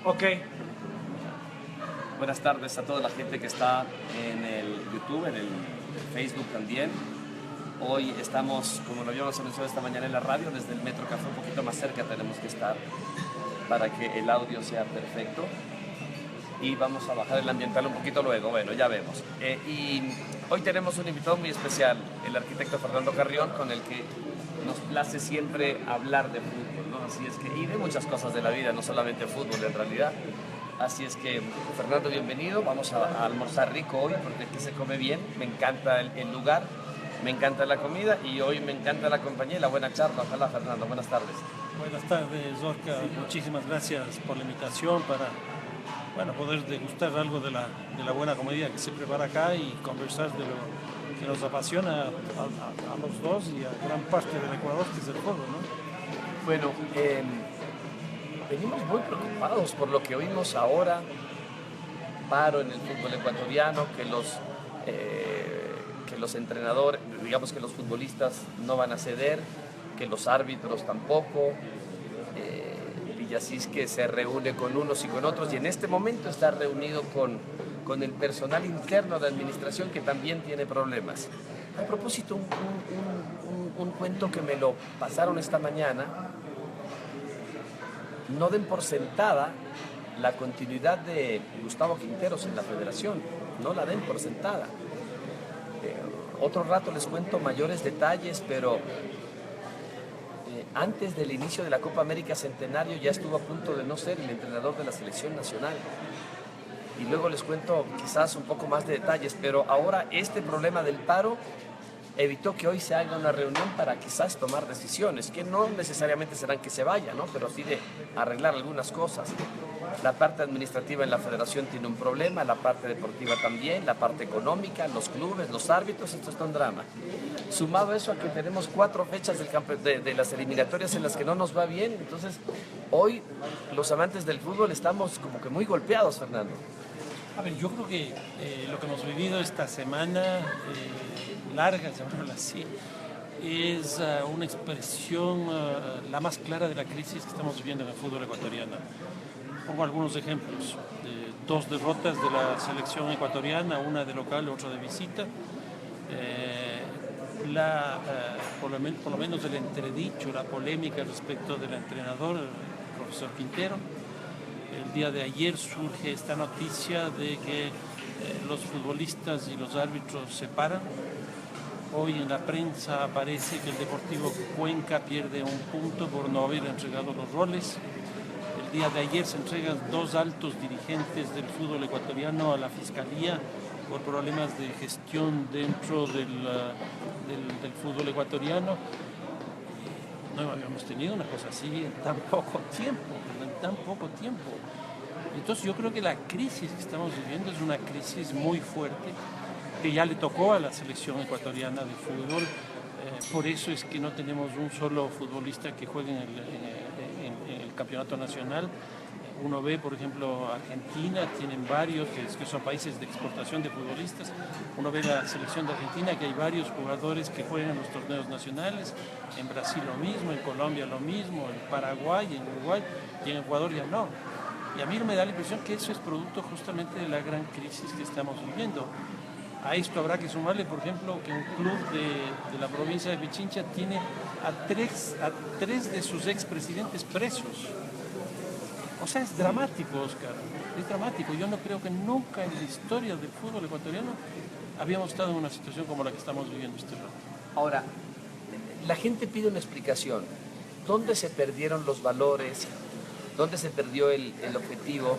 Ok. Buenas tardes a toda la gente que está en el YouTube, en el Facebook también. Hoy estamos, como lo habíamos anunciado esta mañana en la radio, desde el Metro Café, un poquito más cerca tenemos que estar para que el audio sea perfecto. Y vamos a bajar el ambiental un poquito luego, bueno, ya vemos. Y hoy tenemos un invitado muy especial, el arquitecto Fernando Carrión, con el que nos place siempre hablar de fútbol, ¿no? Así es que, y de muchas cosas de la vida, no solamente fútbol en realidad. Así es que, Fernando, bienvenido. Vamos a almorzar rico hoy porque aquí se come bien. Me encanta el lugar, me encanta la comida y hoy me encanta la compañía y la buena charla. Ojalá, Fernando. Buenas tardes. Buenas tardes, Orca. Muchísimas gracias por la invitación para poder degustar algo de la buena comida que se prepara acá y conversar de lo que nos apasiona a los dos y a gran parte del Ecuador, que es el fútbol, ¿no? Bueno, venimos muy preocupados por lo que oímos ahora, paro en el fútbol ecuatoriano, que los entrenadores, digamos que los futbolistas no van a ceder, que los árbitros tampoco. Villasís se reúne con unos y con otros y en este momento está reunido con el personal interno de administración que también tiene problemas. A propósito, un cuento que me lo pasaron esta mañana: no den por sentada la continuidad de Gustavo Quinteros en la federación, no la den por sentada. Otro rato les cuento mayores detalles, pero antes del inicio de la Copa América Centenario ya estuvo a punto de no ser el entrenador de la selección nacional. Y luego les cuento quizás un poco más de detalles, pero ahora este problema del paro evitó que hoy se haga una reunión para quizás tomar decisiones, que no necesariamente serán que se vaya, ¿no? Pero sí de arreglar algunas cosas. La parte administrativa en la federación tiene un problema, la parte deportiva también, la parte económica, los clubes, los árbitros, esto está un drama. Sumado a eso a que tenemos 4 fechas de las eliminatorias en las que no nos va bien, entonces hoy los amantes del fútbol estamos como que muy golpeados, Fernando. A ver, yo creo que lo que hemos vivido esta semana larga, llamémoslo así, es una expresión la más clara de la crisis que estamos viviendo en el fútbol ecuatoriano. Pongo algunos ejemplos: 2 derrotas de la selección ecuatoriana, una de local, otra de visita. Por lo menos el entredicho, la polémica respecto del entrenador, el profesor Quintero. El día de ayer surge esta noticia de que los futbolistas y los árbitros se paran. Hoy en la prensa aparece que el Deportivo Cuenca pierde un punto por no haber entregado los roles. El día de ayer se entregan 2 altos dirigentes del fútbol ecuatoriano a la Fiscalía por problemas de gestión dentro del fútbol ecuatoriano. No habíamos tenido una cosa así en tan poco tiempo. Entonces yo creo que la crisis que estamos viviendo es una crisis muy fuerte que ya le tocó a la selección ecuatoriana de fútbol. Por eso es que no tenemos un solo futbolista que juegue en el campeonato nacional. Uno ve, por ejemplo, Argentina, tienen varios que son países de exportación de futbolistas. Uno ve la selección de Argentina, que hay varios jugadores que juegan en los torneos nacionales. En Brasil lo mismo, en Colombia lo mismo, en Paraguay, en Uruguay, y en Ecuador ya no. Y a mí me da la impresión que eso es producto justamente de la gran crisis que estamos viviendo. A esto habrá que sumarle, por ejemplo, que un club de la provincia de Pichincha tiene a tres de sus expresidentes presos. O sea, es dramático, Oscar, es dramático. Yo no creo que nunca en la historia del fútbol ecuatoriano habíamos estado en una situación como la que estamos viviendo este rato. Ahora, la gente pide una explicación. ¿Dónde se perdieron los valores? ¿Dónde se perdió el objetivo?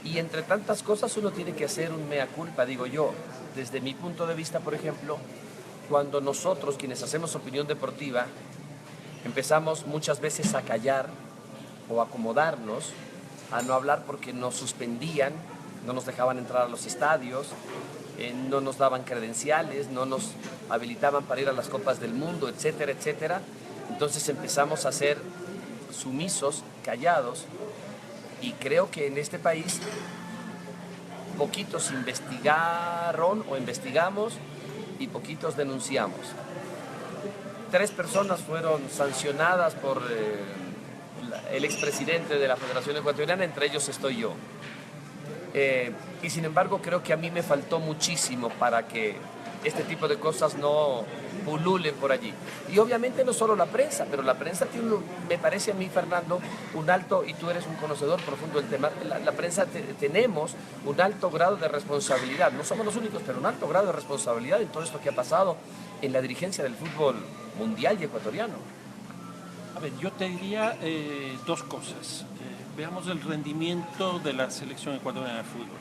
Y entre tantas cosas uno tiene que hacer un mea culpa, digo yo. Desde mi punto de vista, por ejemplo, cuando nosotros, quienes hacemos opinión deportiva, empezamos muchas veces a callar o acomodarnos, a no hablar porque nos suspendían, no nos dejaban entrar a los estadios, no nos daban credenciales, no nos habilitaban para ir a las Copas del Mundo, etcétera, etcétera. Entonces empezamos a ser sumisos, callados, y creo que en este país poquitos investigaron o investigamos y poquitos denunciamos. 3 personas fueron sancionadas por el expresidente de la Federación Ecuatoriana, entre ellos estoy yo. Y sin embargo creo que a mí me faltó muchísimo para que este tipo de cosas no pululen por allí. Y obviamente no solo la prensa, pero la prensa tiene, me parece a mí, Fernando, un alto, y tú eres un conocedor profundo del tema, la prensa tenemos un alto grado de responsabilidad, no somos los únicos, pero un alto grado de responsabilidad en todo esto que ha pasado en la dirigencia del fútbol mundial y ecuatoriano. A ver, yo te diría dos cosas. Veamos el rendimiento de la selección ecuatoriana de fútbol.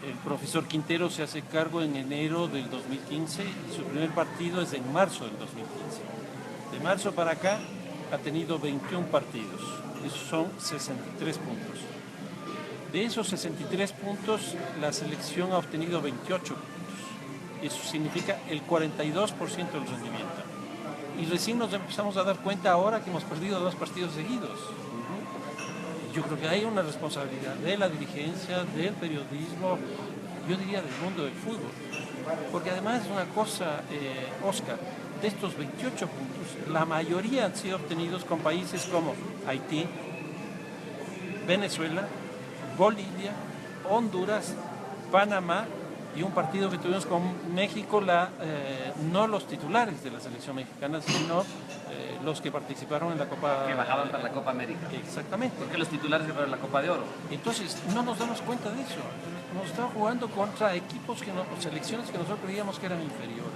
El profesor Quintero se hace cargo en enero del 2015 y su primer partido es en marzo del 2015. De marzo para acá ha tenido 21 partidos, esos son 63 puntos. De esos 63 puntos, la selección ha obtenido 28 puntos. Eso significa el 42% del rendimiento. Y recién nos empezamos a dar cuenta ahora que hemos perdido 2 partidos seguidos. Yo creo que hay una responsabilidad de la dirigencia, del periodismo, yo diría del mundo del fútbol. Porque además una cosa, Oscar, de estos 28 puntos, la mayoría han sido obtenidos con países como Haití, Venezuela, Bolivia, Honduras, Panamá y un partido que tuvimos con México, no los titulares de la selección mexicana, sino los que participaron en la Copa... Que bajaban para la Copa América. Exactamente. Porque los titulares que fueron la Copa de Oro. Entonces, no nos damos cuenta de eso. Nos estaba jugando contra equipos, selecciones que nosotros creíamos que eran inferiores.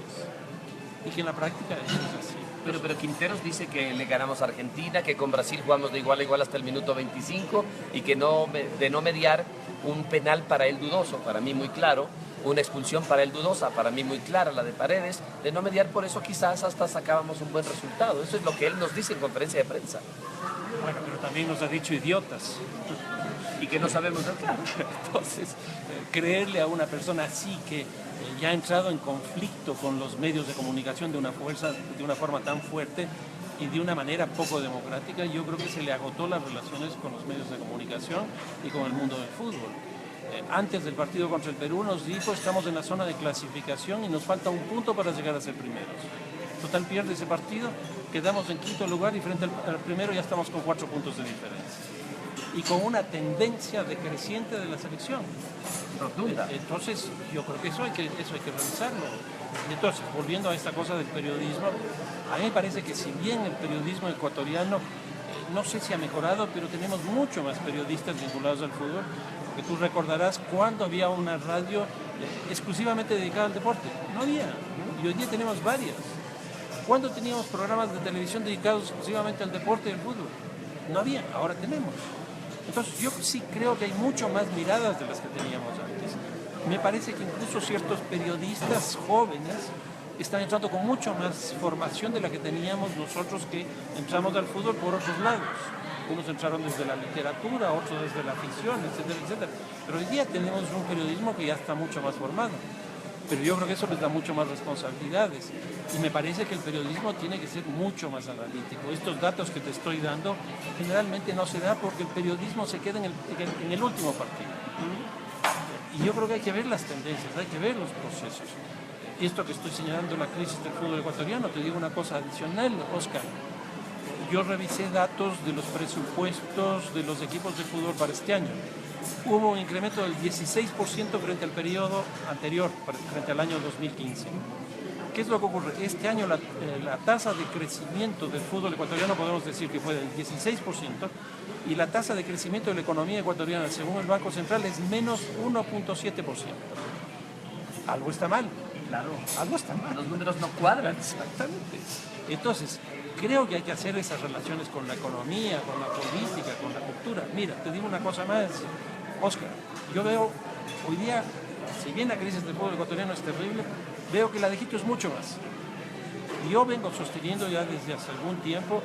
Y que en la práctica eso es así. Pero Quinteros dice que le ganamos a Argentina, que con Brasil jugamos de igual a igual hasta el minuto 25 y que de no mediar un penal para él dudoso, para mí muy claro, una expulsión para él dudosa, para mí muy clara, la de Paredes, de no mediar, por eso quizás hasta sacábamos un buen resultado. Eso es lo que él nos dice en conferencia de prensa. Bueno, pero también nos ha dicho idiotas. Y que no sabemos claro. Entonces, creerle a una persona así que ya ha entrado en conflicto con los medios de comunicación de una forma tan fuerte y de una manera poco democrática, yo creo que se le agotó las relaciones con los medios de comunicación y con el mundo del fútbol. Antes del partido contra el Perú nos dijo: estamos en la zona de clasificación y nos falta un punto para llegar a ser primeros. Total, pierde ese partido, quedamos en quinto lugar y frente al primero ya estamos con 4 puntos de diferencia. Y con una tendencia decreciente de la selección. Rotunda. Entonces, yo creo que eso hay que revisarlo. Y entonces, volviendo a esta cosa del periodismo, a mí me parece que si bien el periodismo ecuatoriano, no sé si ha mejorado, pero tenemos mucho más periodistas vinculados al fútbol, porque tú recordarás cuando había una radio exclusivamente dedicada al deporte. No había. Y hoy día tenemos varias. ¿Cuándo teníamos programas de televisión dedicados exclusivamente al deporte y al fútbol? No había, ahora tenemos. Entonces yo sí creo que hay mucho más miradas de las que teníamos antes. Me parece que incluso ciertos periodistas jóvenes están entrando con mucho más formación de la que teníamos nosotros, que entramos al fútbol por otros lados. Unos entraron desde la literatura, otros desde la ficción, etcétera, etcétera. Pero hoy día tenemos un periodismo que ya está mucho más formado. Pero yo creo que eso les da mucho más responsabilidades. Y me parece que el periodismo tiene que ser mucho más analítico. Estos datos que te estoy dando generalmente no se da porque el periodismo se queda en el último partido. Y yo creo que hay que ver las tendencias, hay que ver los procesos. Esto que estoy señalando, la crisis del fútbol ecuatoriano, te digo una cosa adicional, Oscar. Yo revisé datos de los presupuestos de los equipos de fútbol para este año. Hubo un incremento del 16% frente al periodo anterior, frente al año 2015. ¿Qué es lo que ocurre? Este año la tasa de crecimiento del fútbol ecuatoriano podemos decir que fue del 16% y la tasa de crecimiento de la economía ecuatoriana, según el Banco Central, es menos 1.7%. Algo está mal. Claro. Algo está mal. Los números no cuadran. Exactamente. Entonces, creo que hay que hacer esas relaciones con la economía, con la política, con la cultura. Mira, te digo una cosa más, Oscar. Yo veo hoy día, si bien la crisis del fútbol ecuatoriano es terrible, veo que la de Quito es mucho más. Yo vengo sosteniendo ya desde hace algún tiempo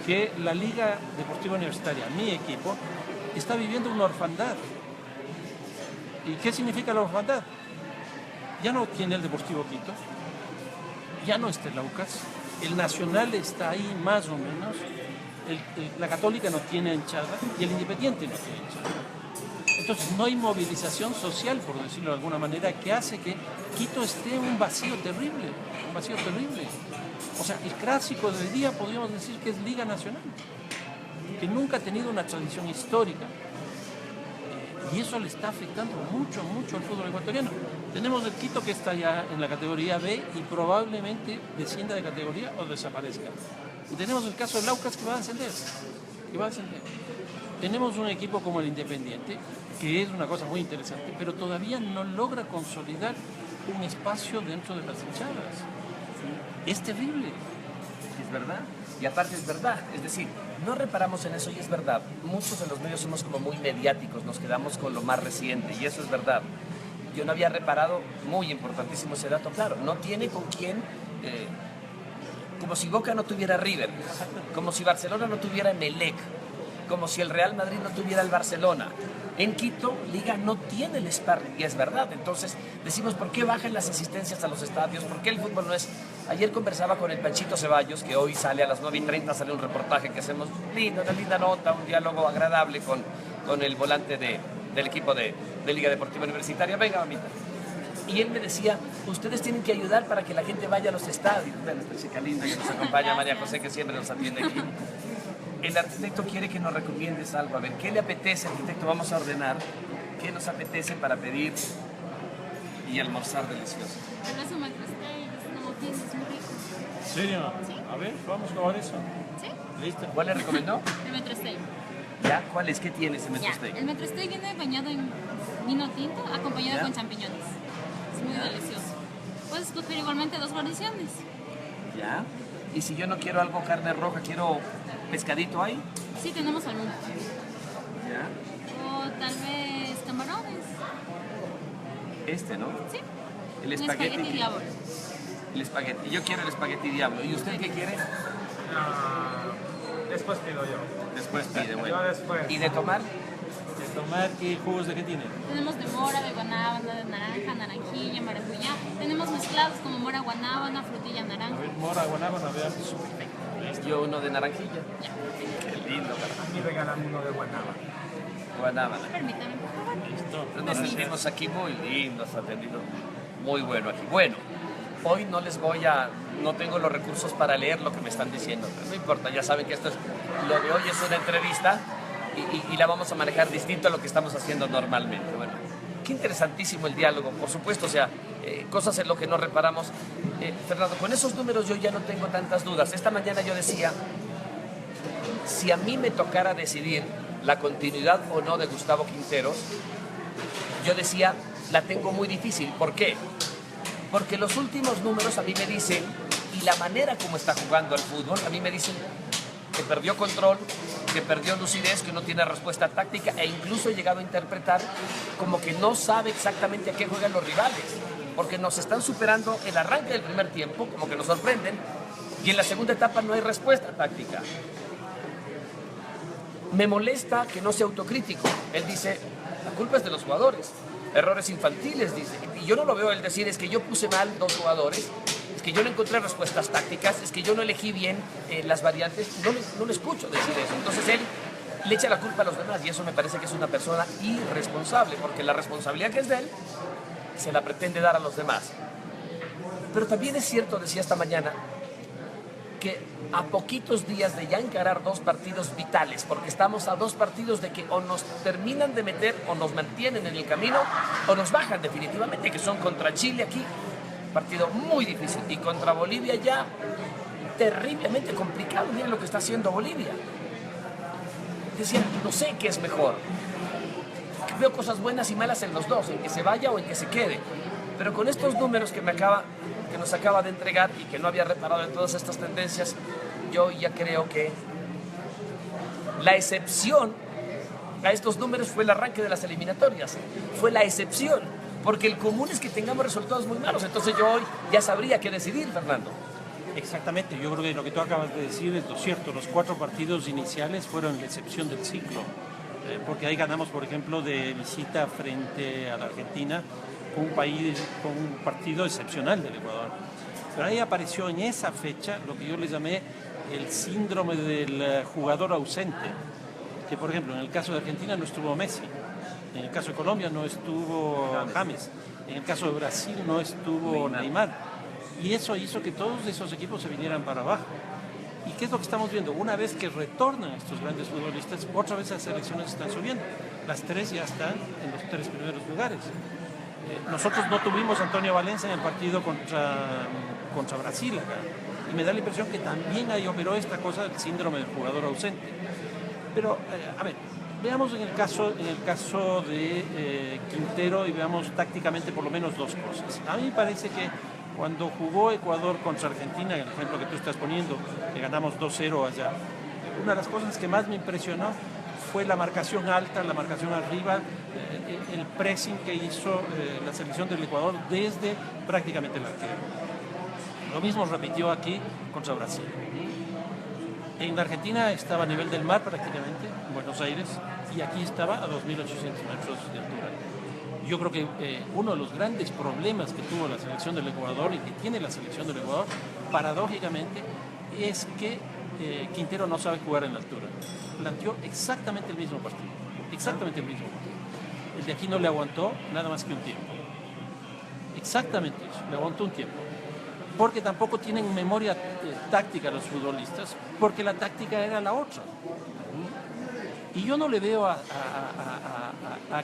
que la Liga Deportiva Universitaria, mi equipo, está viviendo una orfandad. ¿Y qué significa la orfandad? Ya no tiene el Deportivo Quito, ya no está el Aucas, el Nacional está ahí más o menos, la Católica no tiene hinchada y el Independiente no tiene hinchada. Entonces no hay movilización social, por decirlo de alguna manera, que hace que Quito esté en un vacío terrible, un vacío terrible. O sea, el clásico de hoy día podríamos decir que es Liga Nacional. que nunca ha tenido una tradición histórica. Y eso le está afectando mucho, mucho al fútbol ecuatoriano. Tenemos el Quito que está ya en la categoría B y probablemente descienda de categoría o desaparezca. Y tenemos el caso del Aucas que va a ascender. Tenemos un equipo como el Independiente, que es una cosa muy interesante, pero todavía no logra consolidar un espacio dentro de las hinchadas. Es terrible. Es verdad. Y aparte es verdad, es decir, no reparamos en eso y es verdad. Muchos de los medios somos como muy mediáticos, nos quedamos con lo más reciente y eso es verdad. Yo no había reparado, muy importantísimo ese dato, claro, no tiene con quién, como si Boca no tuviera River, como si Barcelona no tuviera Emelec, como si el Real Madrid no tuviera el Barcelona. En Quito, Liga no tiene el sparring, y es verdad. Entonces, decimos, ¿por qué bajan las asistencias a los estadios? ¿Por qué el fútbol no es...? Ayer conversaba con el Panchito Ceballos, que hoy sale a las 9:30, sale un reportaje que hacemos lindo, una linda nota, un diálogo agradable con el volante del equipo de Liga Deportiva Universitaria. Venga, mamita. Y él me decía, ustedes tienen que ayudar para que la gente vaya a los estadios. Ven, esta chica linda que nos acompaña, María José, que siempre nos atiende aquí. El arquitecto quiere que nos recomiendes algo. A ver, ¿qué le apetece, arquitecto? Vamos a ordenar. ¿Qué nos apetece para pedir y almorzar delicioso? Pero eso me costé, no tienes, es muy rico. ¿En serio? Sí. A ver, vamos a probar eso. ¿Sí? ¿Listo? ¿Cuál le recomendó? El metro steak. ¿Ya? ¿Cuál es? ¿Qué tiene ese metro Ya, steak? el metro steak viene bañado en vino tinto, acompañado ¿Ya? con champiñones. Es muy delicioso. Puedes escoger igualmente 2 guarniciones. ¿Ya? Y si yo no quiero algo carne roja, quiero pescadito ahí. Sí, tenemos salmón. ¿Ya? O tal vez camarones. Este, ¿no? Sí. El Un espagueti. diablo. El espagueti. Yo quiero el espagueti diablo. ¿Y usted qué quiere? Después pido yo. Después pide, bueno. Yo después. ¿Y de tomar? ¿De tomar qué jugos de qué tiene? Tenemos de mora, de guanábana, de naranja, naranjilla, maracuyá. Tenemos mezclados como mora, guanábana, frutilla, A naranja. ver, mora, guanábana, veamos. Yo uno de naranjilla. Ya. Qué lindo, ¿verdad? A mí regalan uno de guanábana. Guanábana. Permítame, por favor. Listo. Nos sentimos aquí muy lindos, atendido. Muy bueno aquí. Bueno, hoy no tengo los recursos para leer lo que me están diciendo, pero no importa, ya saben que lo de hoy es una entrevista y la vamos a manejar distinto a lo que estamos haciendo normalmente. Bueno, qué interesantísimo el diálogo, por supuesto, o sea, cosas en lo que no reparamos. Fernando, con esos números yo ya no tengo tantas dudas. Esta mañana yo decía, si a mí me tocara decidir la continuidad o no de Gustavo Quinteros, yo decía, la tengo muy difícil. ¿Por qué? Porque los últimos números a mí me dicen, y la manera como está jugando al fútbol, a mí me dicen que perdió control, que perdió lucidez, que no tiene respuesta táctica e incluso he llegado a interpretar como que no sabe exactamente a qué juegan los rivales, porque nos están superando el arranque del primer tiempo, como que nos sorprenden, y en la segunda etapa no hay respuesta táctica. Me molesta que no sea autocrítico. Él dice, la culpa es de los jugadores, errores infantiles, dice. Y yo no lo veo él decir, es que yo puse mal 2 jugadores, es que yo no encontré respuestas tácticas, es que yo no elegí bien las variantes. No lo escucho decir eso. Entonces él le echa la culpa a los demás y eso me parece que es una persona irresponsable, porque la responsabilidad que es de él se la pretende dar a los demás. Pero también es cierto, decía esta mañana, que a poquitos días de ya encarar 2 partidos vitales, porque estamos a 2 partidos de que o nos terminan de meter o nos mantienen en el camino o nos bajan definitivamente, que son contra Chile aquí, partido muy difícil, y contra Bolivia ya terriblemente complicado. Miren lo que está haciendo Bolivia. Decía, no sé qué es mejor. Veo cosas buenas y malas en los dos, en que se vaya o en que se quede. Pero con estos números que nos acaba de entregar y que no había reparado en todas estas tendencias, yo ya creo que la excepción a estos números fue el arranque de las eliminatorias. Fue la excepción, porque el común es que tengamos resultados muy malos. Entonces yo hoy ya sabría qué decidir, Fernando. Exactamente, yo creo que lo que tú acabas de decir es lo cierto. Los 4 partidos iniciales fueron la excepción del ciclo, porque ahí ganamos, por ejemplo, de visita frente a la Argentina, con un partido excepcional del Ecuador. Pero ahí apareció en esa fecha lo que yo le llamé el síndrome del jugador ausente, que por ejemplo en el caso de Argentina no estuvo Messi, en el caso de Colombia no estuvo James, en el caso de Brasil no estuvo Neymar. Y eso hizo que todos esos equipos se vinieran para abajo. ¿Y qué es lo que estamos viendo? Una vez que retornan estos grandes futbolistas, otra vez las selecciones están subiendo. Las 3 ya están en los 3 primeros lugares. Nosotros no tuvimos a Antonio Valencia en el partido contra Brasil acá. Y me da la impresión que también ahí operó esta cosa del síndrome del jugador ausente. Pero, a ver, veamos en el caso de Quintero y veamos tácticamente por lo menos dos cosas. A mí me parece que cuando jugó Ecuador contra Argentina, el ejemplo que tú estás poniendo, que ganamos 2-0 allá, una de las cosas que más me impresionó fue la marcación alta, la marcación arriba, el pressing que hizo la selección del Ecuador desde prácticamente el arquero. Lo mismo repitió aquí contra Brasil. En la Argentina estaba a nivel del mar prácticamente, en Buenos Aires, y aquí estaba a 2.800 metros de altura. Yo creo que uno de los grandes problemas que tuvo la selección del Ecuador y que tiene la selección del Ecuador, paradójicamente, es que Quintero no sabe jugar en la altura. Planteó exactamente el mismo partido, exactamente el mismo partido. El de aquí no le aguantó nada más que un tiempo. Exactamente eso, le aguantó un tiempo. Porque tampoco tienen memoria táctica los futbolistas, porque la táctica era la otra. Y yo no le veo a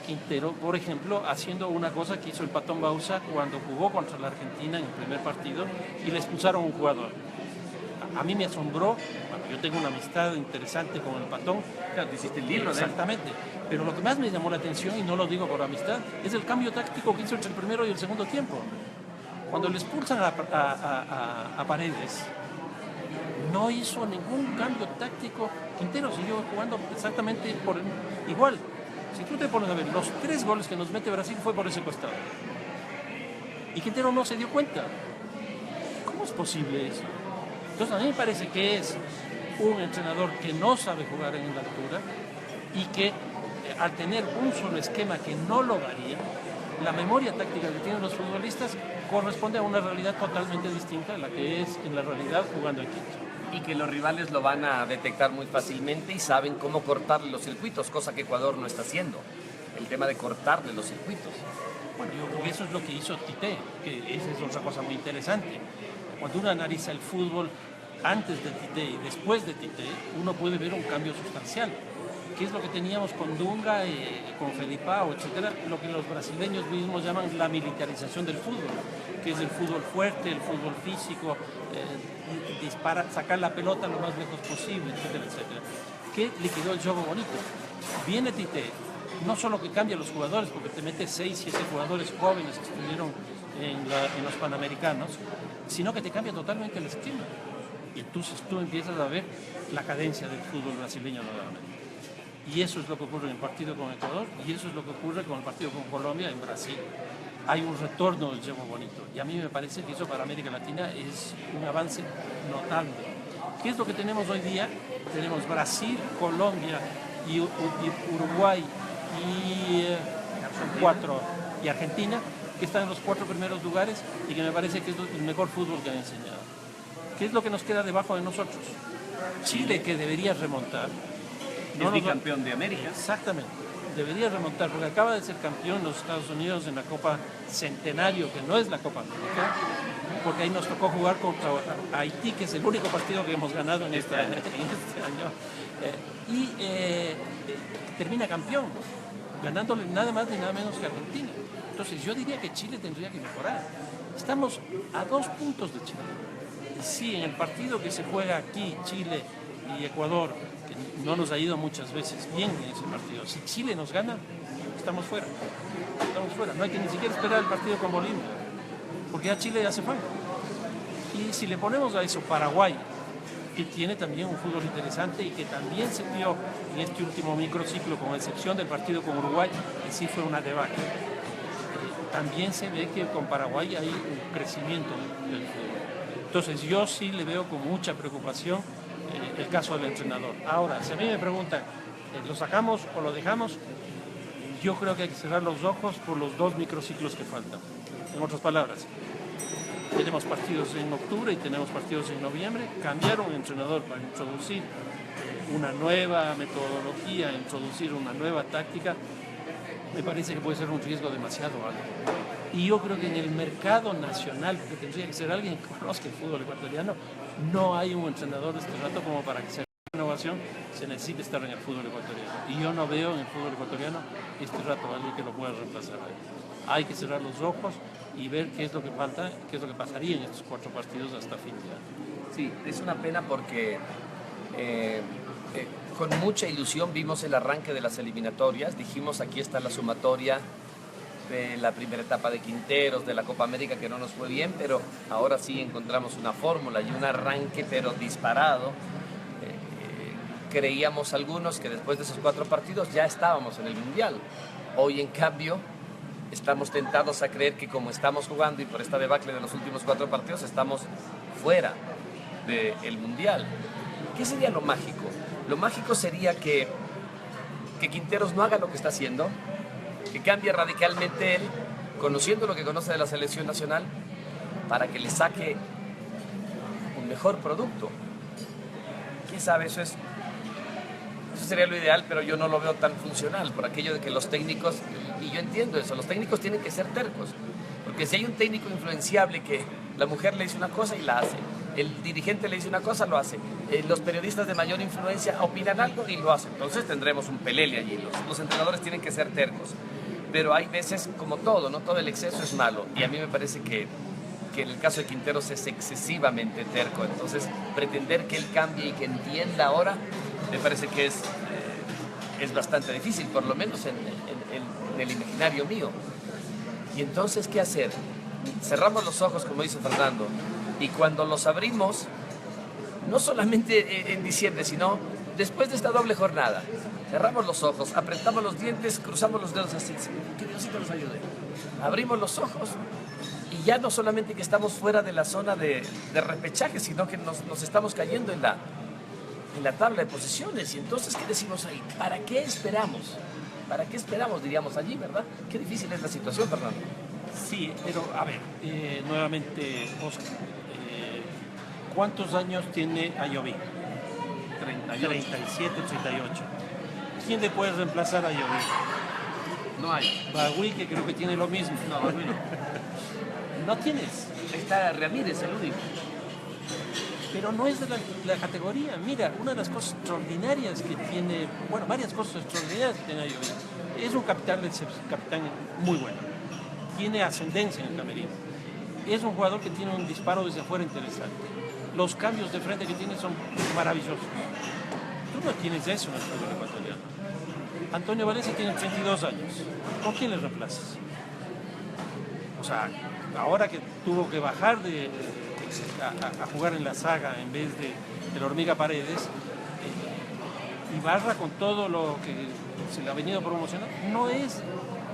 Quintero, por ejemplo, haciendo una cosa que hizo el Patón Bausa cuando jugó contra la Argentina en el primer partido y le expulsaron a un jugador. A mí me asombró, bueno, yo tengo una amistad interesante con el Patón. Claro, te hiciste el libro, exactamente. Pero lo que más me llamó la atención, y no lo digo por amistad, es el cambio táctico que hizo entre el primero y el segundo tiempo. Cuando le expulsan a Paredes, no hizo ningún cambio táctico. Quintero siguió jugando exactamente igual. Si tú te pones a ver, los 3 goles que nos mete Brasil fue por ese costado. Y Quintero no se dio cuenta. ¿Cómo es posible eso? Entonces a mí me parece que es un entrenador que no sabe jugar en la altura y que al tener un solo esquema que no lo varía, la memoria táctica que tienen los futbolistas corresponde a una realidad totalmente distinta a la que es en la realidad jugando en Quito. Y que los rivales lo van a detectar muy fácilmente y saben cómo cortarle los circuitos, cosa que Ecuador no está haciendo. El tema de cortarle los circuitos. Bueno, yo creo que eso es lo que hizo Tite, que esa es otra cosa muy interesante. Cuando uno analiza el fútbol antes de Tite y después de Tite, uno puede ver un cambio sustancial. ¿Qué es lo que teníamos con Dunga, con Felipao, etcétera? Lo que los brasileños mismos llaman la militarización del fútbol, que es el fútbol fuerte, el fútbol físico, sacar la pelota lo más lejos posible, etcétera, etcétera. Que liquidó el juego bonito. Viene Tite, no solo que cambia los jugadores, porque te mete 6, 7 jugadores jóvenes que estuvieron en los Panamericanos, sino que te cambia totalmente el esquema. Y entonces tú empiezas a ver la cadencia del fútbol brasileño nuevamente. Y eso es lo que ocurre en el partido con Ecuador y eso es lo que ocurre con el partido con Colombia en Brasil. Hay un retorno del juego bonito y a mí me parece que eso para América Latina es un avance notable. ¿Qué es lo que tenemos hoy día? Tenemos Brasil, Colombia y Uruguay y Argentina, que están en los 4 primeros lugares y que me parece que es el mejor fútbol que han enseñado. ¿Qué es lo que nos queda debajo de nosotros? Chile, que debería remontar. Es bicampeón de América. Exactamente, debería remontar, porque acaba de ser campeón en los Estados Unidos en la Copa Centenario, que no es la Copa América, porque ahí nos tocó jugar contra Haití, que es el único partido que hemos ganado en este año. Termina campeón, ganándole nada más ni nada menos que Argentina. Entonces yo diría que Chile tendría que mejorar. Estamos a 2 puntos de Chile. Sí, en el partido que se juega aquí, Chile y Ecuador, que no nos ha ido muchas veces bien en ese partido. Si Chile nos gana, estamos fuera. Estamos fuera. No hay que ni siquiera esperar el partido con Bolivia, porque ya Chile ya se fue. Y si le ponemos a eso Paraguay, que tiene también un fútbol interesante y que también se dio en este último microciclo, con excepción del partido con Uruguay, que sí fue una debacle. También se ve que con Paraguay hay un crecimiento del fútbol. Entonces yo sí le veo con mucha preocupación el caso del entrenador. Ahora, si a mí me preguntan, ¿lo sacamos o lo dejamos? Yo creo que hay que cerrar los ojos por los 2 microciclos que faltan. En otras palabras, tenemos partidos en octubre y tenemos partidos en noviembre. Cambiar un entrenador para introducir una nueva metodología, introducir una nueva táctica, me parece que puede ser un riesgo demasiado alto. Y yo creo que en el mercado nacional, que tendría que ser alguien que conozca el fútbol ecuatoriano, no hay un entrenador de este rato como para que sea innovación, se necesita estar en el fútbol ecuatoriano. Y yo no veo en el fútbol ecuatoriano este rato alguien que lo pueda reemplazar. Hay que cerrar los ojos y ver qué es lo que falta, qué es lo que pasaría en estos 4 partidos hasta fin de año. Sí, es una pena porque con mucha ilusión vimos el arranque de las eliminatorias. Dijimos, aquí está la sumatoria de la primera etapa de Quinteros, de la Copa América, que no nos fue bien, pero ahora sí encontramos una fórmula y un arranque, pero disparado. Creíamos algunos que después de esos 4 partidos ya estábamos en el Mundial. Hoy, en cambio, estamos tentados a creer que como estamos jugando y por esta debacle de los últimos 4 partidos, estamos fuera del Mundial. ¿Qué sería lo mágico? Lo mágico sería que Quinteros no haga lo que está haciendo, que cambie radicalmente él, conociendo lo que conoce de la selección nacional, para que le saque un mejor producto. ¿Quién sabe? Eso sería lo ideal, pero yo no lo veo tan funcional, por aquello de que los técnicos, y yo entiendo eso, los técnicos tienen que ser tercos, porque si hay un técnico influenciable que la mujer le dice una cosa y la hace, el dirigente le dice una cosa, lo hace, los periodistas de mayor influencia opinan algo y lo hacen, entonces tendremos un pelele allí. Los entrenadores tienen que ser tercos, pero hay veces, como todo, no todo el exceso es malo, y a mí me parece que en el caso de Quinteros es excesivamente terco, entonces pretender que él cambie y que entienda ahora me parece que es bastante difícil, por lo menos en el imaginario mío. Y entonces, ¿qué hacer? Cerramos los ojos, como dice Fernando, y cuando los abrimos, no solamente en diciembre, sino después de esta doble jornada, cerramos los ojos, apretamos los dientes, cruzamos los dedos así, que Diosito nos ayude. Abrimos los ojos y ya no solamente que estamos fuera de la zona de repechaje, sino que nos estamos cayendo en la tabla de posiciones. Y entonces, ¿qué decimos ahí? ¿Para qué esperamos? ¿Para qué esperamos, diríamos allí, verdad? Qué difícil es la situación, Fernando. Sí, pero a ver, nuevamente, Oscar, ¿cuántos años tiene Ayoví? 37, 38. ¿Quién le puede reemplazar a Ayoví? No hay. Bagui, que creo que tiene lo mismo. No, Bagui no. No tienes. Está Ramírez, el único. Pero no es de la categoría. Mira, una de las cosas extraordinarias que tiene, bueno, varias cosas extraordinarias que tiene Ayoví, es un capitán muy bueno. Tiene ascendencia en el camerino. Es un jugador que tiene un disparo desde afuera interesante. Los cambios de frente que tiene son maravillosos. Tú no tienes eso en el fútbol ecuatoriano. Antonio Valencia tiene 32 años. ¿Con quién le reemplazas? O sea, ahora que tuvo que bajar a jugar en la saga en vez de la Hormiga Paredes, y barra con todo lo que se le ha venido promocionando, no es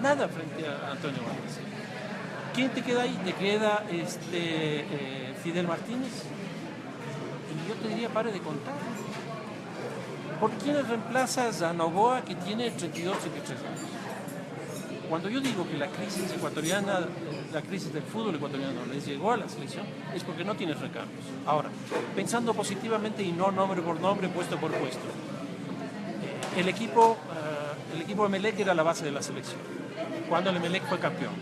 nada frente a Antonio Valencia. ¿Quién te queda ahí? Te queda Fidel Martínez. Y yo te diría, pare de contar. ¿Por quién reemplazas a Novoa, que tiene 32, 33 años? Cuando yo digo que la crisis ecuatoriana, la crisis del fútbol ecuatoriano les llegó a la selección, es porque no tienes recambios. Ahora, pensando positivamente y no nombre por nombre, puesto por puesto, el equipo de Emelec era la base de la selección, cuando el Emelec fue campeón.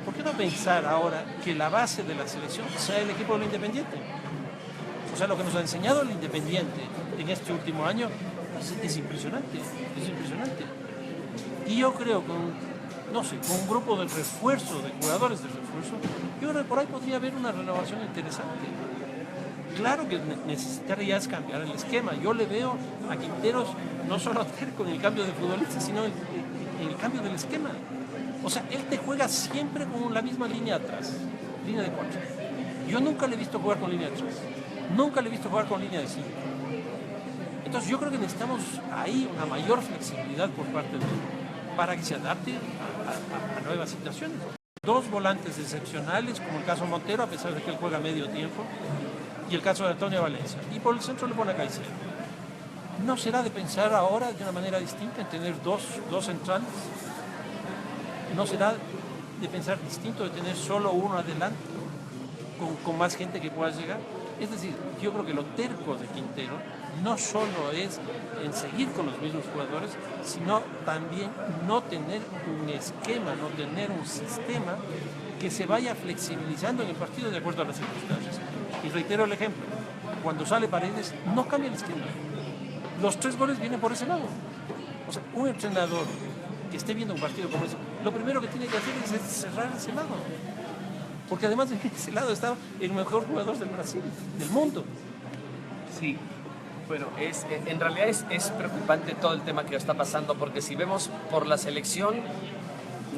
¿Por qué no pensar ahora que la base de la selección sea el equipo del Independiente? O sea, lo que nos ha enseñado el Independiente en este último año es impresionante, es impresionante. Y yo creo que con un grupo de refuerzo, de jugadores de refuerzo, yo creo que por ahí podría haber una renovación interesante. Claro que necesitarías cambiar el esquema. Yo le veo a Quinteros no solo con el cambio de futbolista, sino el cambio del esquema. O sea, él te juega siempre con la misma línea atrás, línea de 4. Yo nunca le he visto jugar con línea de 3. Nunca le he visto jugar con línea de 5. Entonces yo creo que necesitamos ahí una mayor flexibilidad por parte de él para que se adapte a nuevas situaciones. 2 volantes excepcionales, como el caso Montero, a pesar de que él juega medio tiempo, y el caso de Antonio Valencia. Y por el centro le pone a Caicedo. ¿No será de pensar ahora de una manera distinta en tener dos centrales? ¿No será de pensar distinto de tener solo uno adelante, con más gente que pueda llegar? Es decir, yo creo que lo terco de Quintero no solo es en seguir con los mismos jugadores, sino también no tener un esquema, no tener un sistema que se vaya flexibilizando en el partido de acuerdo a las circunstancias. Y reitero el ejemplo, cuando sale Paredes, no cambia el esquema. Los 3 goles vienen por ese lado. O sea, un entrenador que esté viendo un partido como ese, lo primero que tiene que hacer es cerrar ese lado. Porque además de ese lado está el mejor jugador del Brasil, del mundo. Sí, bueno, en realidad es preocupante todo el tema que está pasando, porque si vemos por la selección,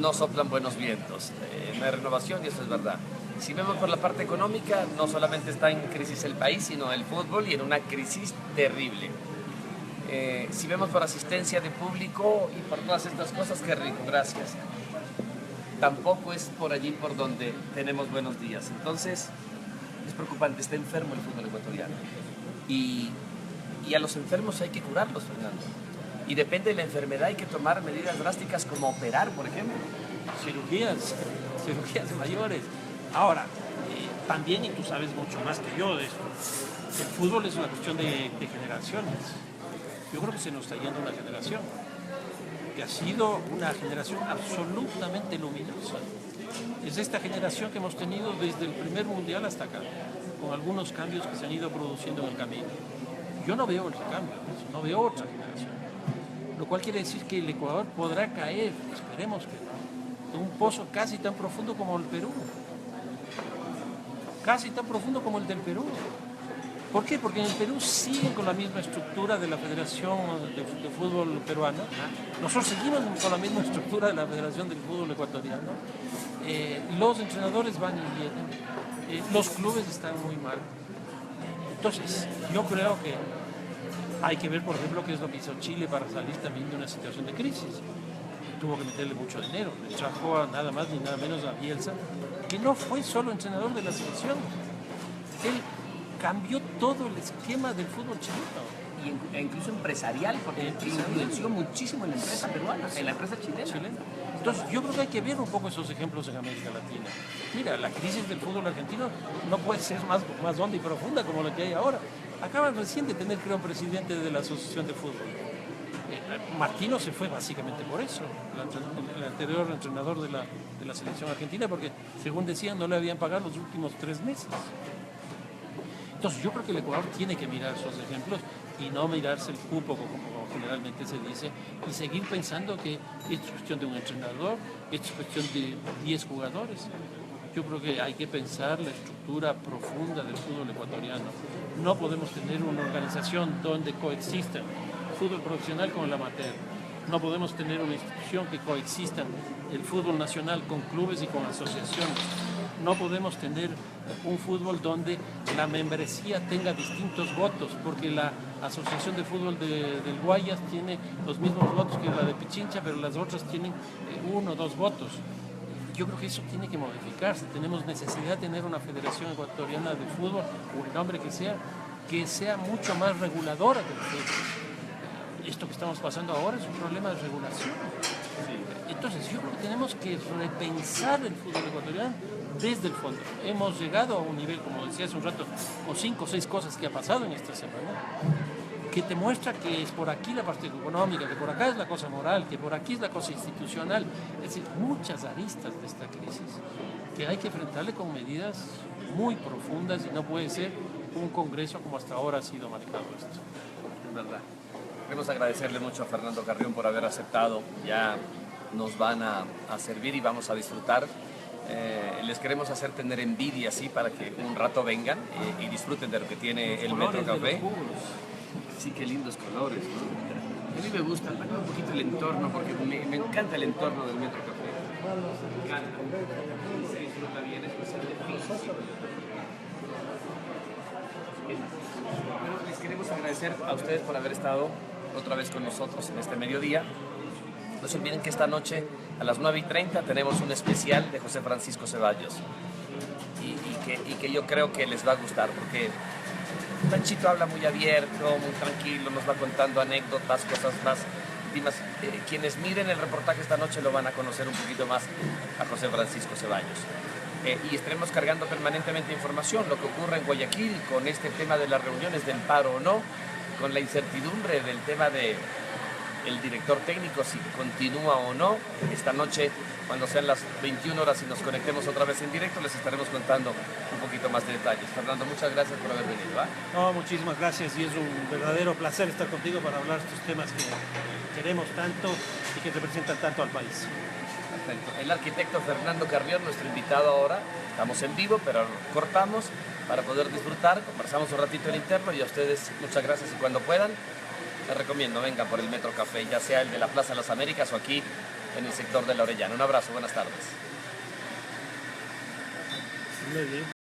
no soplan buenos vientos, no hay renovación y eso es verdad. Si vemos por la parte económica, no solamente está en crisis el país, sino el fútbol, y en una crisis terrible. Si vemos por asistencia de público y por todas estas cosas, qué rico, gracias. Tampoco es por allí por donde tenemos buenos días. Entonces, es preocupante, está enfermo el fútbol ecuatoriano. Y a los enfermos hay que curarlos, Fernando. Y depende de la enfermedad, hay que tomar medidas drásticas como operar, por ejemplo. Cirugías mayores. Ahora, también, y tú sabes mucho más que yo de esto, el fútbol es una cuestión de generaciones. Yo creo que se nos está yendo una generación que ha sido una generación absolutamente luminosa. Es esta generación que hemos tenido desde el primer mundial hasta acá, con algunos cambios que se han ido produciendo en el camino. Yo no veo el cambio, no veo otra generación. Lo cual quiere decir que el Ecuador podrá caer, esperemos que no, en un pozo casi tan profundo como el Perú. Casi tan profundo como el del Perú. ¿Por qué? Porque en el Perú siguen con la misma estructura de la Federación de Fútbol Peruana. Nosotros seguimos con la misma estructura de la Federación del Fútbol Ecuatoriano. Los entrenadores van y vienen. Los clubes están muy mal. Entonces, yo creo que hay que ver, por ejemplo, qué es lo que hizo Chile para salir también de una situación de crisis. Tuvo que meterle mucho dinero. Le trajo a nada más ni nada menos a Bielsa, que no fue solo entrenador de la selección. Él cambió todo el esquema del fútbol chileno. E incluso empresarial, porque influenció muchísimo en la empresa peruana, en la empresa chilena. Entonces, yo creo que hay que ver un poco esos ejemplos en América Latina. Mira, la crisis del fútbol argentino no puede ser más honda y profunda como la que hay ahora. Acaban recién de tener, creo, un presidente de la Asociación de Fútbol. Martino se fue básicamente por eso, el anterior entrenador de la selección argentina, porque, según decían, no le habían pagado los últimos 3 meses. Entonces, yo creo que el Ecuador tiene que mirar esos ejemplos y no mirarse el cupo, como generalmente se dice, y seguir pensando que esto es cuestión de un entrenador, esto es cuestión de 10 jugadores. Yo creo que hay que pensar la estructura profunda del fútbol ecuatoriano. No podemos tener una organización donde coexistan el fútbol profesional con el amateur. No podemos tener una institución que coexistan el fútbol nacional con clubes y con asociaciones. No podemos tener un fútbol donde la membresía tenga distintos votos, porque la Asociación de Fútbol del Guayas tiene los mismos votos que la de Pichincha, pero las otras tienen 1 o 2 votos. Yo creo que eso tiene que modificarse. Tenemos necesidad de tener una Federación Ecuatoriana de Fútbol, o el nombre que sea mucho más reguladora del fútbol. Esto que estamos pasando ahora es un problema de regulación. Entonces, yo creo que tenemos que repensar el fútbol ecuatoriano desde el fondo. Hemos llegado a un nivel, como decía hace un rato, con 5 o 6 cosas que ha pasado en esta semana, que te muestra que es por aquí la parte económica, que por acá es la cosa moral, que por aquí es la cosa institucional. Es decir, muchas aristas de esta crisis que hay que enfrentarle con medidas muy profundas, y no puede ser un congreso como hasta ahora ha sido manejado esto. Es verdad. Queremos agradecerle mucho a Fernando Carrión por haber aceptado. Ya nos van a servir y vamos a disfrutar. Les queremos hacer tener envidia así para que un rato vengan y disfruten de lo que tiene el Metro Café. Sí, qué lindos colores, ¿no? A mí me gusta un poquito el entorno, porque me encanta el entorno del Metro Café. Me encanta. Se disfruta bien, especialmente. Bueno, les queremos agradecer a ustedes por haber estado otra vez con nosotros en este mediodía. No se olviden que esta noche a las 9:30 tenemos un especial de José Francisco Ceballos y que yo creo que les va a gustar, porque Panchito habla muy abierto, muy tranquilo, nos va contando anécdotas, cosas más íntimas. Quienes miren el reportaje esta noche lo van a conocer un poquito más a José Francisco Ceballos. y estaremos cargando permanentemente información, lo que ocurre en Guayaquil con este tema de las reuniones del paro o no, con la incertidumbre del tema de el director técnico, si continúa o no. Esta noche, cuando sean las 21 horas y nos conectemos otra vez en directo, les estaremos contando un poquito más de detalles. Fernando, muchas gracias por haber venido. No, muchísimas gracias y es un verdadero placer estar contigo para hablar de estos temas que queremos tanto y que representan tanto al país. Perfecto. El arquitecto Fernando Carrión, nuestro invitado ahora. Estamos en vivo, pero cortamos para poder disfrutar. Conversamos un ratito en interno y a ustedes muchas gracias y cuando puedan, les recomiendo, vengan por el Metro Café, ya sea el de la Plaza de las Américas o aquí en el sector de la Orellana. Un abrazo, buenas tardes.